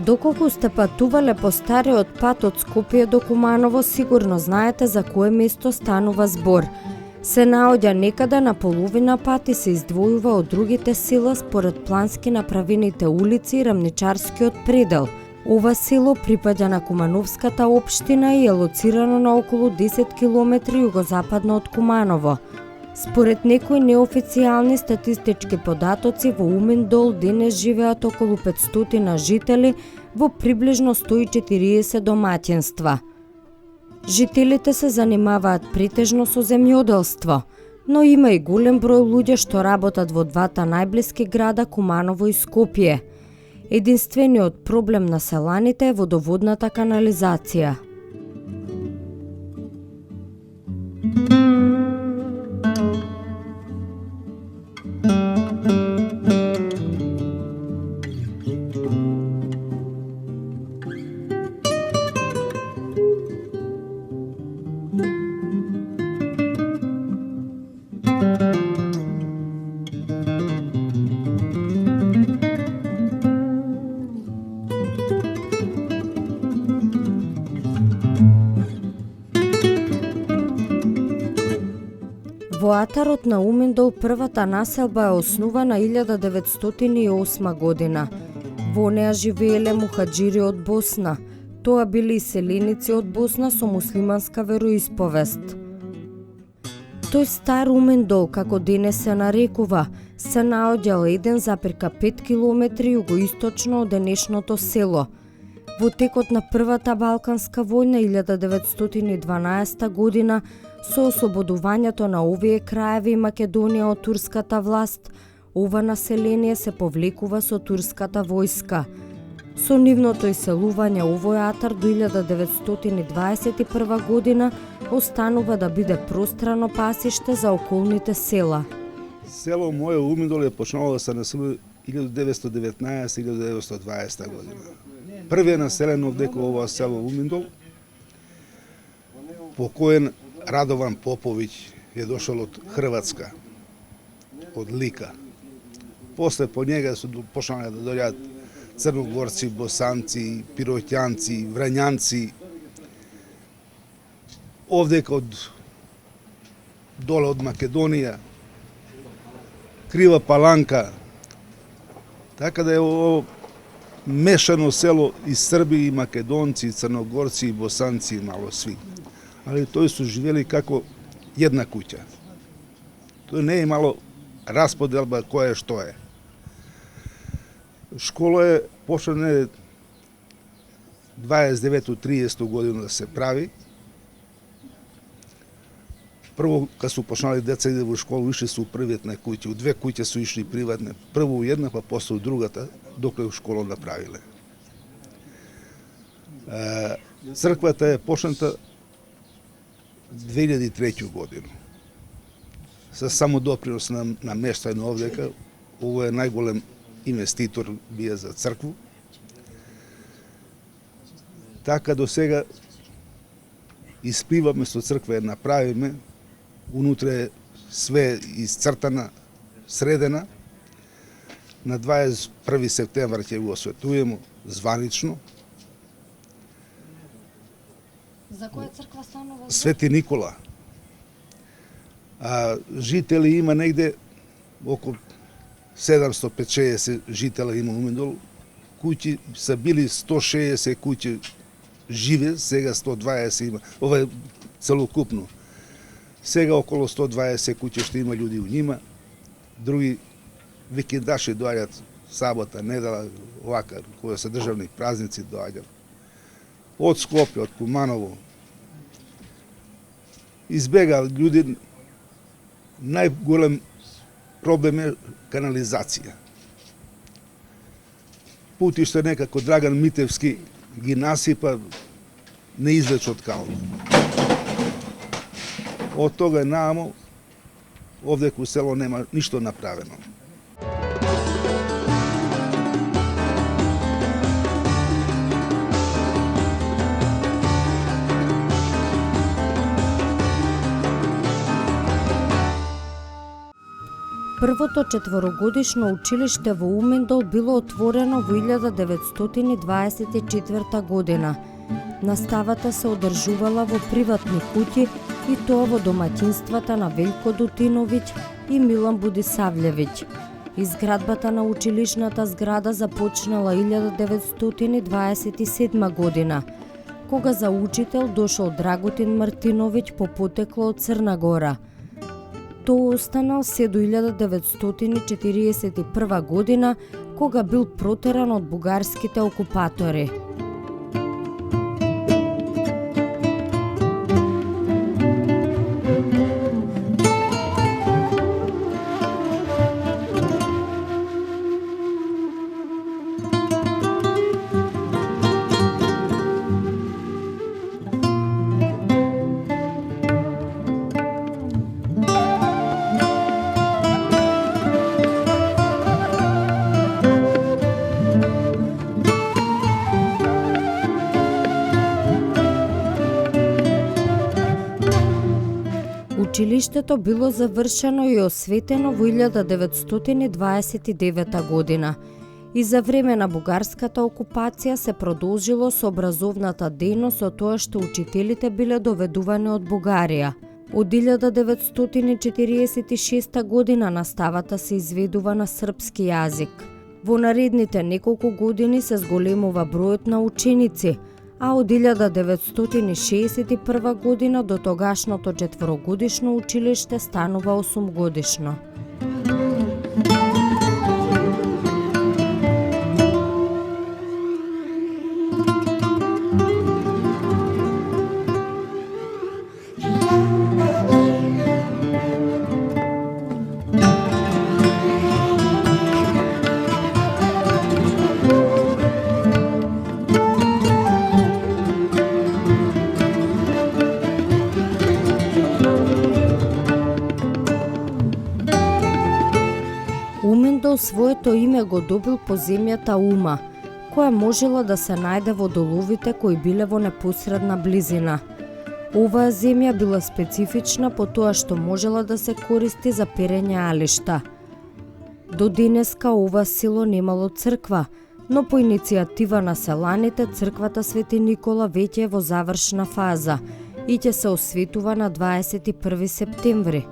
Доколку сте патувале по стариот пат од Скопје до Куманово, сигурно знаете за кое место станува збор. Се наоѓа некаде на половина пат и се издвојува од другите села според плански направените улици и рамничарскиот предел. Ова село припаѓа на Кумановската општина и е лоцирано на околу 10 км југозападно од Куманово. Според некои неофицијални статистички податоци, во Уминдол денес живеат околу 500 жители во приближно 140 домаќинства. Жителите се занимаваат претежно со земјоделство, но има и голем број луѓе што работат во двата најблиски града Куманово и Скопје. Единствениот проблем на селаните е водоводната канализација. Во атарот на Уминдол првата населба е основана 1908 година. Во неа живееле мухаџири од Босна. Тоа били иселеници од Босна со муслиманска вероисповест. Тој стар Уминдол, како денес се нарекува, се наоѓал 1,5 км југоисточно од денешното село. Во текот на Првата Балканска војна 1912 година, со ослободувањето на овие краеви Македонија од турската власт, ова население се повлекува со турската војска. Со нивното иселување овој атар до 1921 година останува да биде пространо пасиште за околните села. Село моје Уминдол е почнало да се населува 1919-1920 година. Првиот населен овдека ова село Уминдол, покоен Радован Поповиќ е дошол од Хрватска, од Лика. После по njega се почнале да дојдат црногорци, босанци, пироќанци, врањанци. Овдека од доле од Македонија, Крива Паланка. Така да е ово мешано село и срби, и македонци, и црногорци, и босанци, и мало сви. Али тој су живели како една куќа. Тој не е имало расподелба кој е што е. Школа е почне 29-30 година да се прави. Прво, кога су почнали деца иде во школа, ишли су првиот на куќи. У две куќи су ишли приватне. Прво у една, па после у другата, доколе школа направиле. Црквата е почната 2003 година. Со само допринос на местање овдека, ово е најголем инвеститор бие за цркву. Така до сега испиваме со црква е направиме, унутре е све исцртана, средена. На 21 септември ќе го осветуваме званично. За која црква станува? Свети Никола. Жители има негде околу 750 жителя има Уминдол. Куќи са били 160 куќи живе, сега 120 има. Ова е целокупно. Сега околу 120 куќи што има луѓе у нима. Други викендаши доаѓаат сабота, недела, овака, кои се државни празници доаѓаат. Од Скопје, од Куманово. Избега луѓе, најголем проблем е канализација. Путиште некако Драган Митевски ги насипа, не излече од кално. Од тога наамо, овдека у село нема ништо направено. Првото четворогодишно училиште во Умендол било отворено во 1924 година. Наставата се одржувала во приватни куќи и тоа во домаќинствата на Велко Дутиновиќ и Милан Будисављевиќ. Изградбата на училишната зграда започнала 1927 година, кога за учител дошол Драгутин Мартиновиќ по потекло од Црна Гора. Тоа останал се до 1941 година, кога бил протеран од бугарските окупатори. Училиштето било завршено и осветено во 1929 година и за време на бугарската окупација се продолжило со образовната дејност со тоа што учителите биле доведувани од Бугарија. Од 1946 година наставата се изведува на српски јазик. Во наредните неколку години се зголемува бројот на ученици, а од 1961 година до тогашното четворогодишно училиште станува 8-годишно. Умендол своето име го добил по земјата Ума, која можела да се најде во доловите кои биле во непосредна близина. Оваа земја била специфична по тоа што можела да се користи за перење алишта. До денеска ова село немало црква, но по иницијатива на селаните црквата Свети Никола веќе е во завршна фаза и ќе се осветува на 21 септември.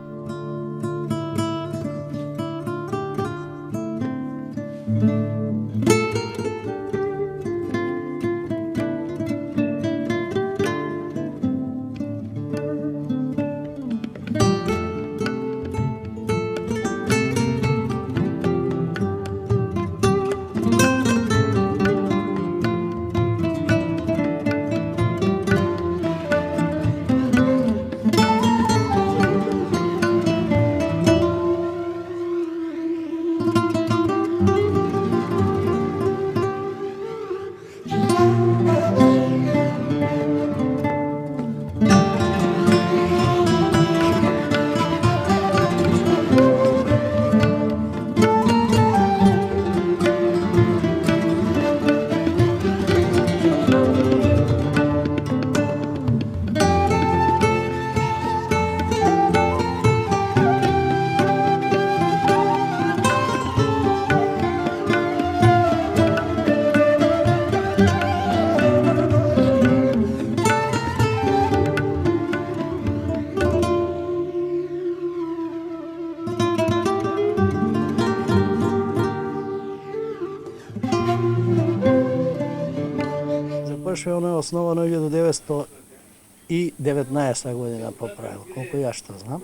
Ono je osnovano 1919 година по правило, колку ја што знам.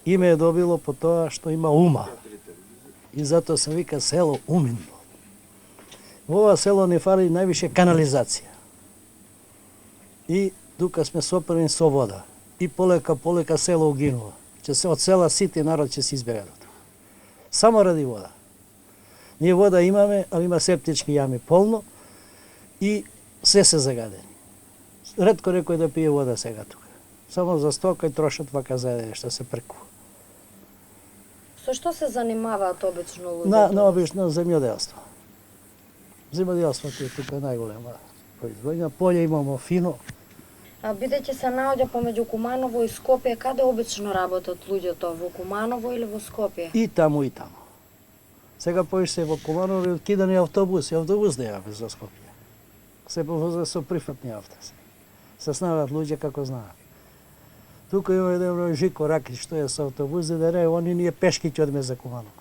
Име е добило по тоа што има ума. И затоа се вика село Умендол. Во ова село не фали највише канализација. И тука сме сопрени со вода. И полека село угинува. Че се од села сите народ ќе се избега до тоа. Само ради вода. Ние вода имаме, али има септички јами полно и се загадени. Ретко некој да пие вода сега тука. Само за стока и трошат вака заедење што се прекува. Со што се занимаваат обично луѓе? На обично земјоделство. Земјоделството е тука најголема производња. Поле имамо фино, А бидејќи се наоѓа помеѓу Куманово и Скопје, каде обично работат луѓето, во Куманово или во Скопје? И таму, и таму. Сега поише во Куманово и откидани автобуси, автобус да јаве за Скопје. Се повоза со прифатни автобуси. Се снават луѓе како знаат. Тука има еден број Жико Ракич, што е со автобуси, да не, они ние пешки ќе одме за Куманово.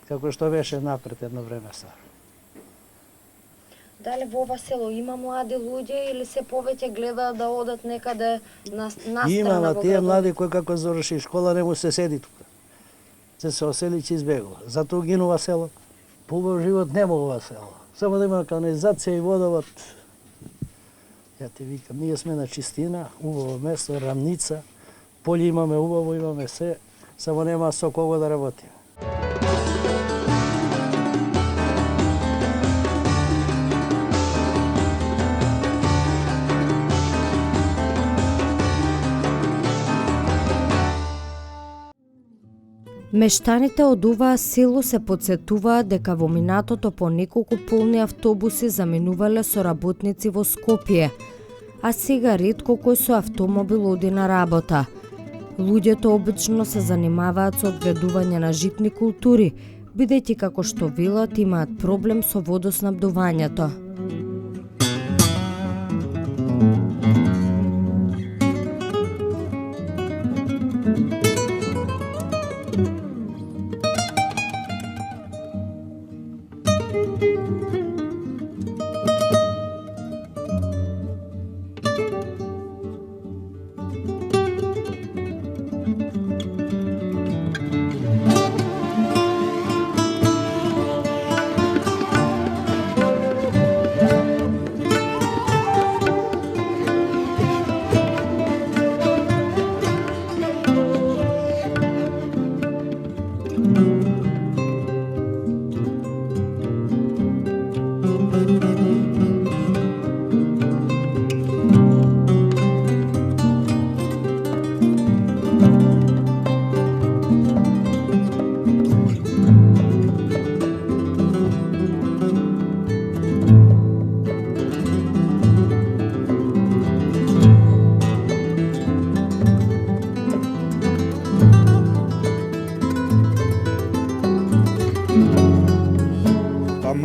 Како што беше напред едно време стар. Дали во ова село има млади луѓе или се повеќе гледаат да одат некаде настрана Има, во тие градот? млади кои како заврши школа не му се седи тука. Се осели ќе избегува. Затоа гинува село. Поубав живот нема ова село. Само да има канализација и водовод. Ја ти викам, ние сме на чистина, убаво место, рамница, поле имаме убаво, имаме се, само нема со кого да работиме. Мештаните од оваа село се подсетуваат дека во минатото по неколку полни автобуси заминувале со работници во Скопје, а сега ретко кој со автомобил оди на работа. Луѓето обично се занимаваат со одгледување на житни култури, бидејќи како што велат имаат проблем со водоснабдувањето.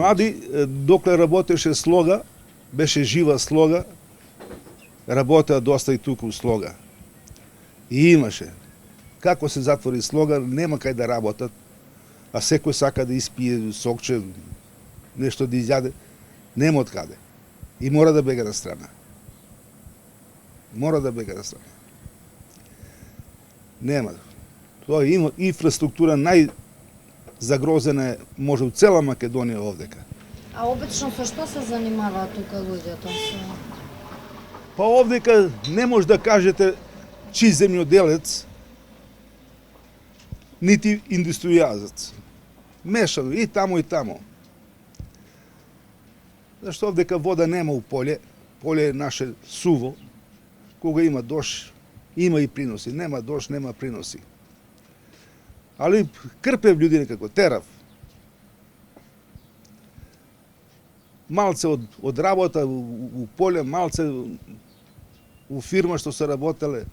Млади, докле работеше Слога, беше жива Слога, работеа доста и туку у Слога. И имаше. Како се затвори Слога, нема кај да работат, а секој сака да испие сокче, нешто да изјаде, нема од каде. И мора да бега на страна. Мора да бега на страна. Нема. Тоа има инфраструктура загрозена е, може у цела Македонија овдека. А обично со што се занимаваат тука луѓето? Па овдека не може да кажете чи земјоделец, нити индустријазец. Мешано и таму и таму. Зашто овдека вода нема у поле, поле е наше суво, кога има дош, има и приноси, нема дош, нема приноси. Али крпев луѓе некако, терав. Малце од работа у поле, малце у фирма што се работеле,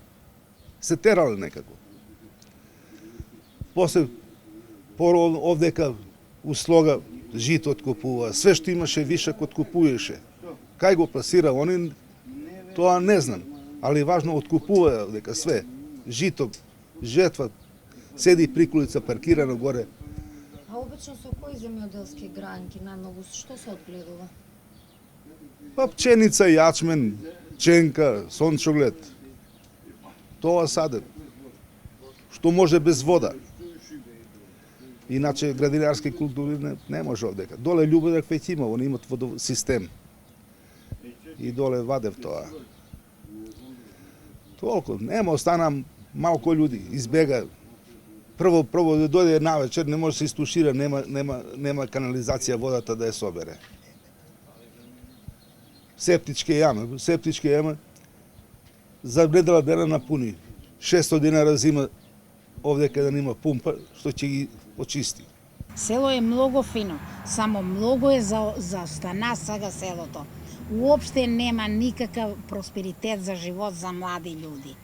се терале некако. После овдека у Слога жито откупува, све што имаше вишак откупуваше. Кај го пласира, они тоа не знам, али важно откупува овдека све. Жито, жетва, седи приколица паркирана горе. А обично со кои земјоделски гранки најмногу што се одгледува? Па пченица, јачмен, ченка, сончоглед. Тоа садат. Што може без вода. Иначе градинарски култури не може овдека. Доле Љубодар веќе има, они имат водосистем. И доле вадев тоа. Толку, нема, остана малку луѓе, избега. Прво да дојде навечер, не може да се истушира, нема канализација водата да ја собере. Септички јама, забредала дена напуни. 600 динара зима овдека да нема пумпа, што ќе ги очисти. Село е многу фино, само многу е за остана сега селото. Uopšte nema nikakav prosperitet za život za mladi ljudi.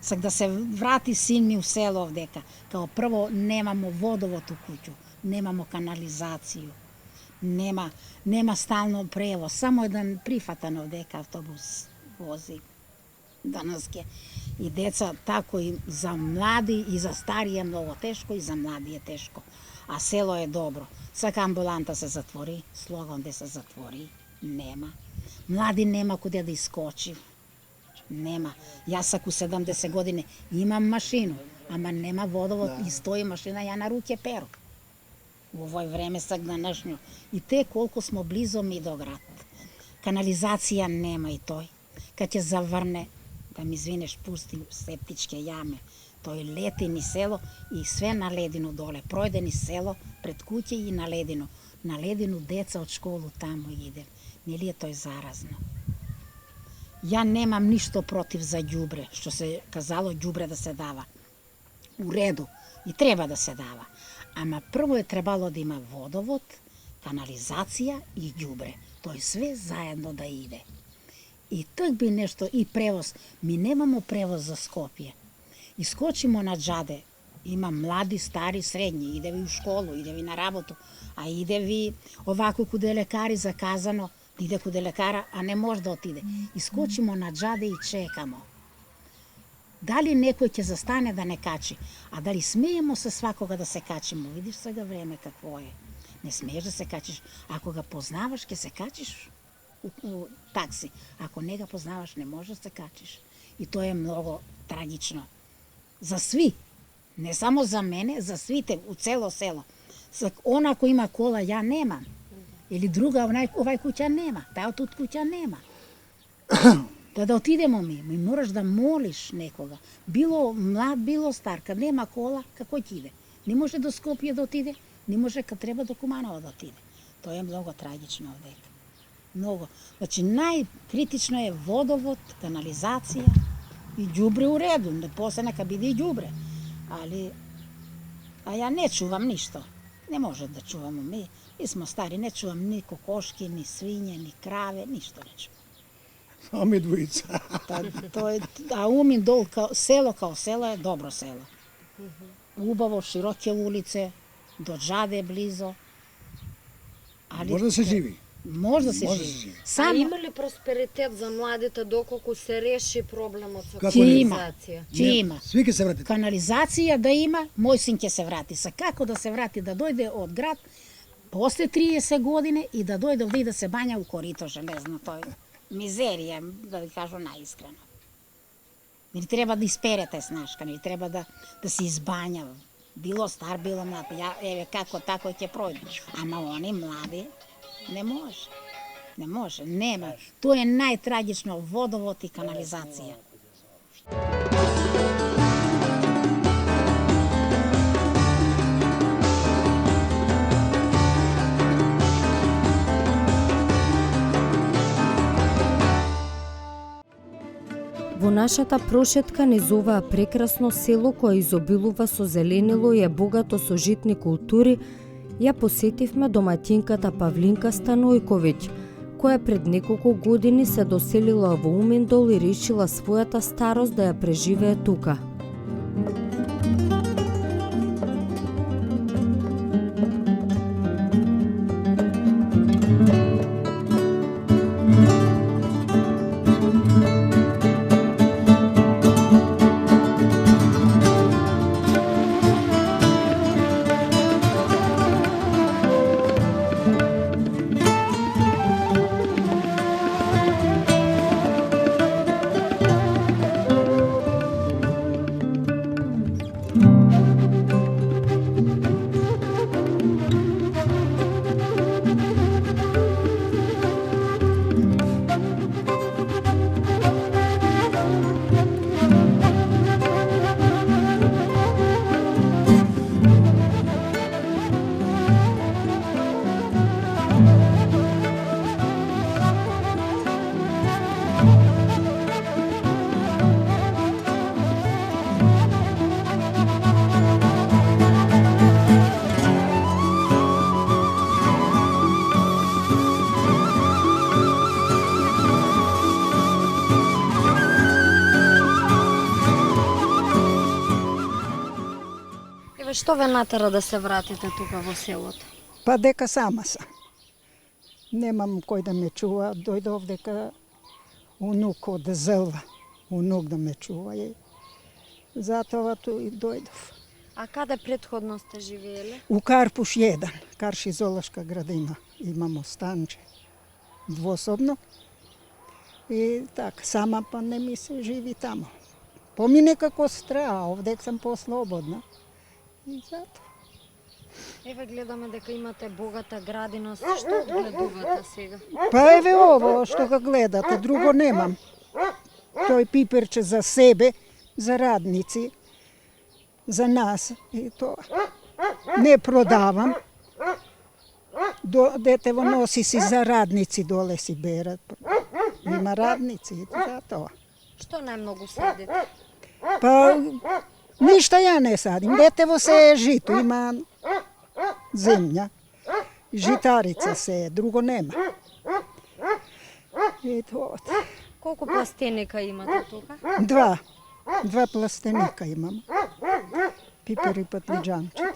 Sad da se vrati sin mi u selo ovdeka, kao prvo nemamo vodovod u kuću, nemamo kanalizaciju, nema stalno prevoz, samo jedan prifatan ovdeka autobus vozi danaske. I deca tako i za mladi i za starije je mnogo teško i za mladi je teško. A selo je dobro. Svaka ambulanta se zatvori, slogan gde se zatvori, nema. Mladi nema kude da iskoči. Nema. Ja sak u 70 godine imam mašinu, ama nema vodovod i stoji mašina, ja na ruke peru. U ovoj vreme sak današnjo. I te koliko smo blizo mi do grada. Kanalizacija nema i toj. Kad će zavrne, da mi izvineš, pusti septičke jame. To je Letini selo i sve na ledinu dole. Projdeni selo pred kuće i na ledinu. Na ledinu deca od školu tamo ide. Nije li je to zarazno? Ja nemam ništa protiv za đubre, što se kazalo đubre da se dava. U redu, i treba da se dava. Ama prvo je trebalo da ima vodovod, kanalizacija i đubre. To je sve zajedno da ide. I tak bi nešto, i prevoz. Mi nemamo prevoz za Skopje. Iskočimo na džade. Ima mladi, stari, srednji. Ide vi u školu, ide vi na rabotu. A ide vi ovako kude je lekari zakazano. Ide kude lekara, a ne može da otide. Iskočimo na džade i čekamo. Da li neko će zastane da ne kači? A da li smijemo se svakoga da se kačimo? Vidiš svega vreme kakvo je. Ne smiješ da se kačiš. Ako ga poznavaš, ke se kačiš u taksi. Ako ne ga poznavaš, ne možeš da se kačiš. I to je mnogo tragično. Za svi. Ne samo za mene, za svi te, u celo selo. Ona ko ima kola, ja nemam. Ili druga, ovaj kuća nema. Taj od kuća nema. Da otidemo mi. Mi moraš da moliš nekoga. Bilo mlad, bilo star. Kad nema kola, kako ti ide? Ne može do Skopje da otide, ne može kad treba do Kumanova da otide. To je mnogo tragično ovdje. Mnogo. Znači, najkritično je vodovod, kanalizacija i đubre u redu. Posle neka bide i đubre. Ali, a ja ne čuvam ništa. Ne može da čuvamo mi. Mi smo stari, ne čuvam ni kokoške, ni svinje, ni krave, ništa ne čuvam. A mi dvojica. A Umin dol kao selo je dobro selo. Ubavo, široke ulice, do džade blizo. Možda se živi. Možda se živi. А има ли просперитет за младите доколку се реши проблемот со Ќе има. канализација? Ќе има. Svi će se vratiti. Kanalizacija da ima, moj sin će se vrati. Sa kako da se vrati, da dojde od grad posle 30 godine i da dojde ovdje i da se banja u korito železno. To je mizerija, da li kažu najiskreno. Ili treba da isperete snaškan, ili treba da se izbanja. Bilo star, bilo mlad. Evo kako tako će projde. Ama oni mladi ne može. Ne može, nema. To je najtragično, vodovod i kanalizacija. Во нашата прошетка низ оваа прекрасно село кое изобилува со зеленило и е богато со житни култури, ја посетивме домаќинката Павлинка Станојковиќ, која пред неколку години се доселила во Уминдол и решила својата старост да ја преживее тука. Што ве натера да се вратите тука во селото? Па дека сама сам. Немам кој да ме чува. Дојдов дека унук од Зелва. Унук да ме чува. И затоа ту и дојдов. А каде претходно сте живееле? У Карпуш 1, Карши зоолошка градина. Имамо станче. Двособно. И така, сама па не ми се живи тамо. Помине како стра, а овдек сам послободна. И затоа. Еве гледаме дека имате богата градина. Што одгледувате сега? Па еве ово што го гледате, друго немам. Тој пиперче за себе, за радници, за нас и тоа. Не продавам. Детево носи си за радници, доле си берат. Има радници и затоа. Што најмногу садите? Па ништа ја не садим. Детево се е жито, има земја. Житарица се е, друго нема. И тоа. Колку пластеника имате тука? Два пластеника имам. Пипер и патлиџанче.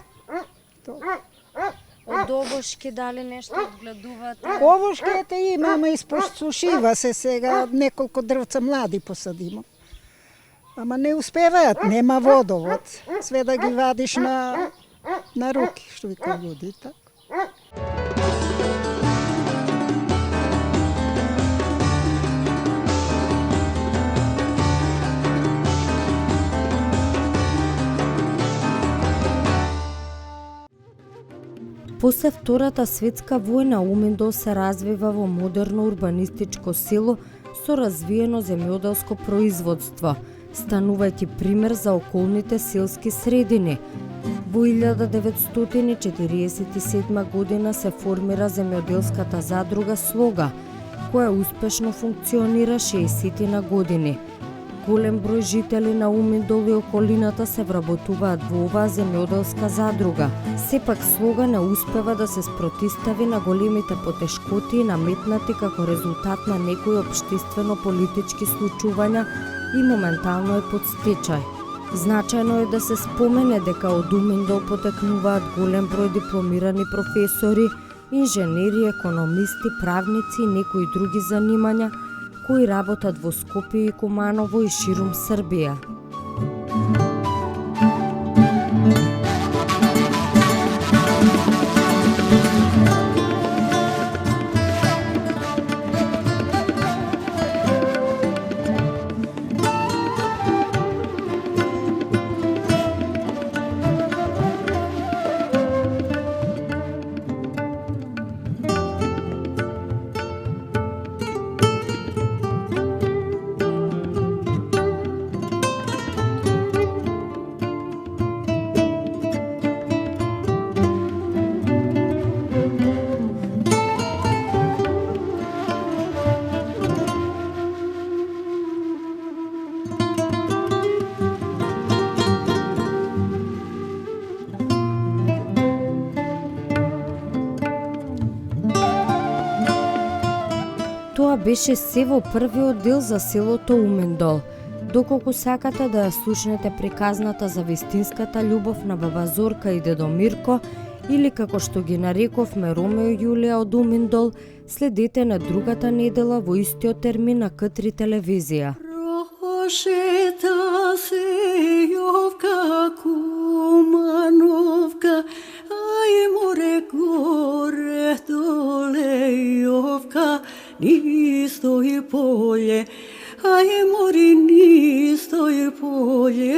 Тоа. Од овошки дали нешто одгледувате? Овошките имаме, испосушива се сега, неколку дрвца млади посадимо. Ама не успеваат, нема водовод. Све да ги вадиш на руки, што вика луѓе, така. После Втората светска војна Уминдол се развива во модерно урбанистичко село со развиено земјоделско производство, станувајќи пример за околните селски средини. Во 1947 година се формира земјоделската задруга Слога, која успешно функционира 60 години. Голем број жители на Уминдол и околината се вработуваат во оваа земјоделска задруга. Сепак Слога не успева да се спротистави на големите потешкоти наметнати како резултат на некои општествено-политички случувања и моментално е под стечај. Значајно е да се спомене дека од Уминдол потекнуваат голем број дипломирани професори, инженери, економисти, правници и некои други занимања кои работат во Скопје и Куманово и ширум Србија. Тоа беше се во првиот дел за селото Уминдол. Доколку сакате да ја слушнете приказната за вистинската љубов на баба Зорка и дедо Мирко, или како што ги нарековме Ромео и Јулија од Уминдол, следете на другата недела во истиот термин на К3 телевизија. Прошета се Јовка Кумановка, ај море горе доле Јовка, нисто и поле, ај море нисто и поле.